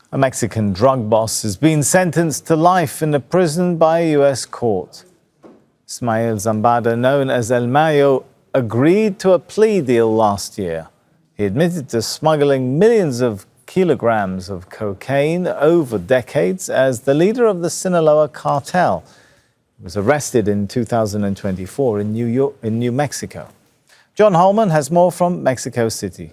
A Mexican drug boss has been sentenced to life in a prison by a U.S. court. Ismael Zambada, known as El Mayo, agreed to a plea deal last year. He admitted to smuggling millions of kilograms of cocaine over decades as the leader of the Sinaloa Cartel. He was arrested in 2024 in New Mexico. John Holman has more from Mexico City.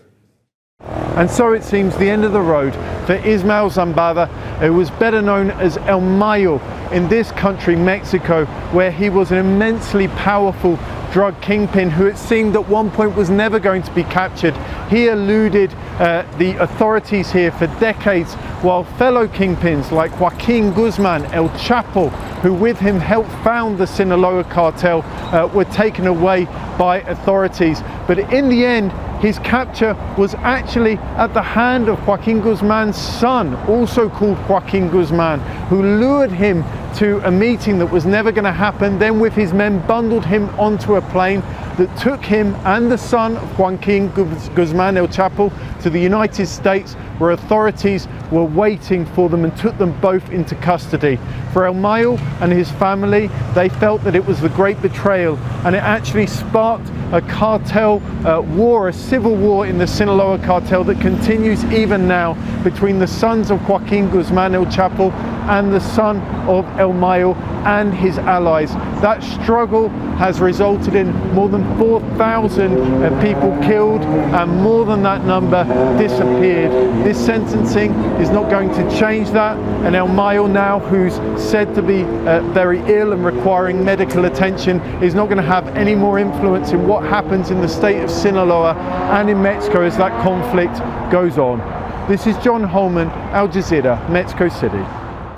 And so it seems the end of the road for Ismael Zambada, who was better known as El Mayo in this country, Mexico, where he was an immensely powerful drug kingpin who it seemed at one point was never going to be captured. He eluded the authorities here for decades, while fellow kingpins like Joaquin Guzman, El Chapo, who with him helped found the Sinaloa Cartel, were taken away by authorities. But in the end, his capture was actually at the hand of Joaquin Guzman's son, also called Joaquin Guzman, who lured him to a meeting that was never going to happen, then with his men bundled him onto a plane that took him and the son of Joaquin Guzman, El Chapo, to the United States, where authorities were waiting for them and took them both into custody. For El Mayo and his family, they felt that it was the great betrayal, and it actually sparked a cartel war, a civil war in the Sinaloa Cartel that continues even now between the sons of Joaquin Guzman, El Chapo, and the son of El Mayo and his allies. That struggle has resulted in more than 4,000 people killed, and more than that number disappeared. This sentencing is not going to change that, and El Mayo now, who's said to be very ill and requiring medical attention, is not going to have any more influence in what happens in the state of Sinaloa and in Mexico as that conflict goes on. This is John Holman, Al Jazeera, Mexico City.